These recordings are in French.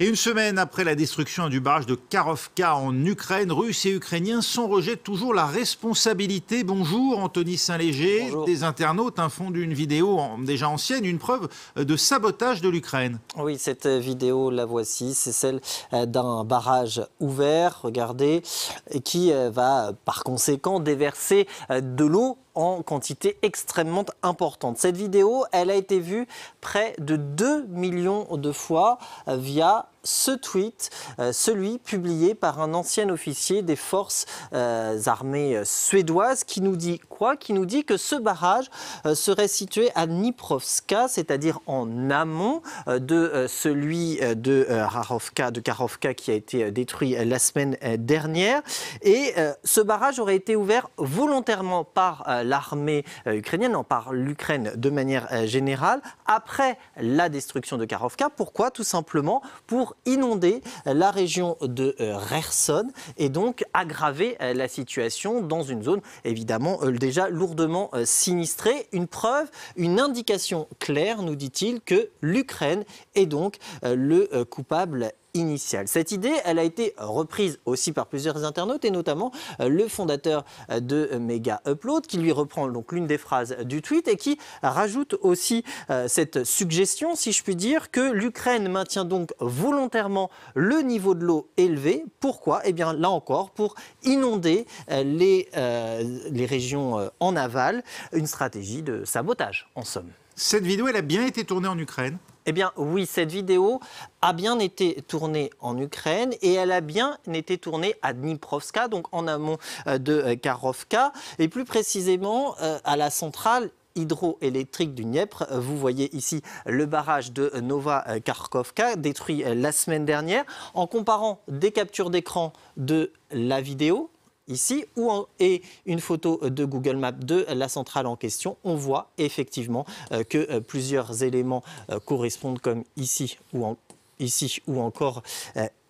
Et une semaine après la destruction du barrage de Kakhovka en Ukraine, Russes et Ukrainiens s'en rejettent toujours la responsabilité. Bonjour Anthony Saint-Léger. Bonjour. Des internautes font d'une vidéo déjà ancienne une preuve de sabotage de l'Ukraine. Oui, cette vidéo, la voici, c'est celle d'un barrage ouvert, regardez, qui va par conséquent déverser de l'eau en quantité extrêmement importante. Cette vidéo, elle a été vue près de 2 millions de fois via ce tweet, celui publié par un ancien officier des forces armées suédoises qui nous dit quoi? Qui nous dit que ce barrage serait situé à Dniprovska, c'est-à-dire en amont de celui de Kakhovka qui a été détruit la semaine dernière. Et ce barrage aurait été ouvert volontairement par l'armée ukrainienne, non, par l'Ukraine de manière générale, après la destruction de Kakhovka. Pourquoi? Tout simplement pour inonder la région de Kherson et donc aggraver la situation dans une zone évidemment déjà lourdement sinistrée. Une preuve, une indication claire, nous dit-il, que l'Ukraine est donc le coupable initiale. Cette idée, elle a été reprise aussi par plusieurs internautes et notamment le fondateur de Mega Upload qui lui reprend donc l'une des phrases du tweet et qui rajoute aussi cette suggestion, si je puis dire, que l'Ukraine maintient donc volontairement le niveau de l'eau élevé. Pourquoi? Eh bien là encore, pour inonder les régions en aval, une stratégie de sabotage en somme. Cette vidéo, elle a bien été tournée en Ukraine? Eh bien oui, cette vidéo a bien été tournée en Ukraine et elle a bien été tournée à Dniprovska, donc en amont de Kakhovka, et plus précisément à la centrale hydroélectrique du Dniepr. Vous voyez ici le barrage de Nova Kakhovka, détruit la semaine dernière. En comparant des captures d'écran de la vidéo, ici, et une photo de Google Maps de la centrale en question, on voit effectivement que plusieurs éléments correspondent comme ici ou encore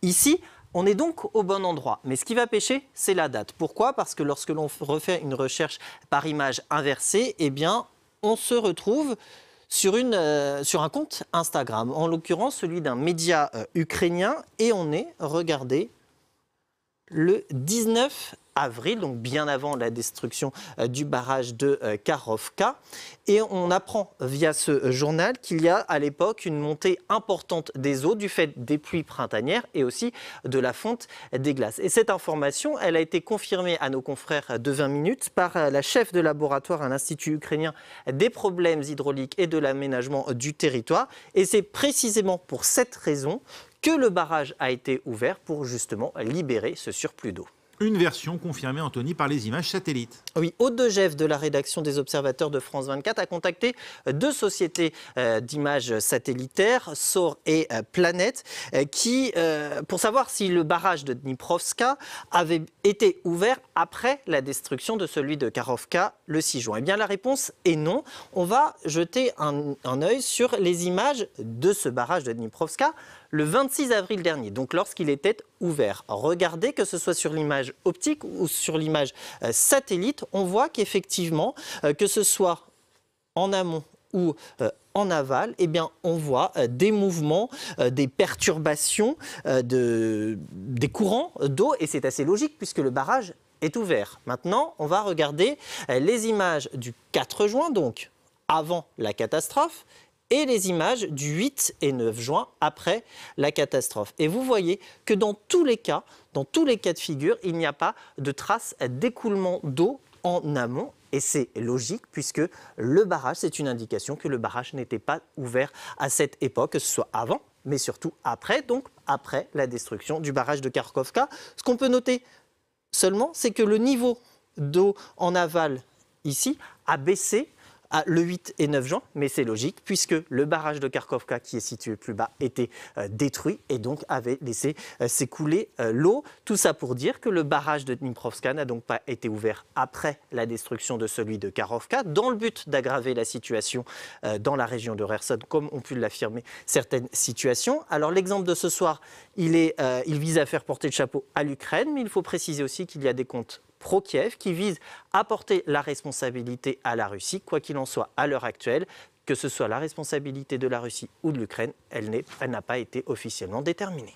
ici. On est donc au bon endroit. Mais ce qui va pêcher, c'est la date. Pourquoi? Parce que lorsque l'on refait une recherche par image inversée, eh bien, on se retrouve sur un compte Instagram, en l'occurrence celui d'un média ukrainien, et on est, regardez, le 19 avril, donc bien avant la destruction du barrage de Kakhovka. Et on apprend via ce journal qu'il y a à l'époque une montée importante des eaux du fait des pluies printanières et aussi de la fonte des glaces. Et cette information, elle a été confirmée à nos confrères de 20 minutes par la chef de laboratoire à l'Institut ukrainien des problèmes hydrauliques et de l'aménagement du territoire. Et c'est précisément pour cette raison que le barrage a été ouvert pour justement libérer ce surplus d'eau. Une version confirmée, Anthony, par les images satellites. Oui, Aude de Geff de la rédaction des Observateurs de France 24 a contacté deux sociétés d'images satellitaires, SOR et Planète, pour savoir si le barrage de Dniprovska avait été ouvert après la destruction de celui de Kakhovka le 6 juin. Eh bien, la réponse est non. On va jeter un œil sur les images de ce barrage de Dniprovska le 26 avril dernier, donc lorsqu'il était ouvert. Regardez, que ce soit sur l'image optique ou sur l'image satellite, on voit qu'effectivement, que ce soit en amont ou en aval, eh bien, on voit des mouvements, des perturbations, des courants d'eau, et c'est assez logique puisque le barrage est ouvert. Maintenant, on va regarder les images du 4 juin, donc avant la catastrophe, et les images du 8 et 9 juin après la catastrophe. Et vous voyez que dans tous les cas de figure, il n'y a pas de traces d'écoulement d'eau en amont. Et c'est logique puisque le barrage, c'est une indication que le barrage n'était pas ouvert à cette époque, que ce soit avant, mais surtout après, donc après la destruction du barrage de Kakhovka. Ce qu'on peut noter seulement, c'est que le niveau d'eau en aval ici a baissé le 8 et 9 juin, mais c'est logique puisque le barrage de Kakhovka qui est situé plus bas était détruit et donc avait laissé s'écouler l'eau. Tout ça pour dire que le barrage de Dniprovska n'a donc pas été ouvert après la destruction de celui de Kakhovka dans le but d'aggraver la situation dans la région de Kherson, comme ont pu l'affirmer certaines situations. Alors l'exemple de ce soir, il vise à faire porter le chapeau à l'Ukraine, mais il faut préciser aussi qu'il y a des comptes pro-Kiev qui vise à porter la responsabilité à la Russie. Quoi qu'il en soit, à l'heure actuelle, que ce soit la responsabilité de la Russie ou de l'Ukraine, elle n'a pas été officiellement déterminée.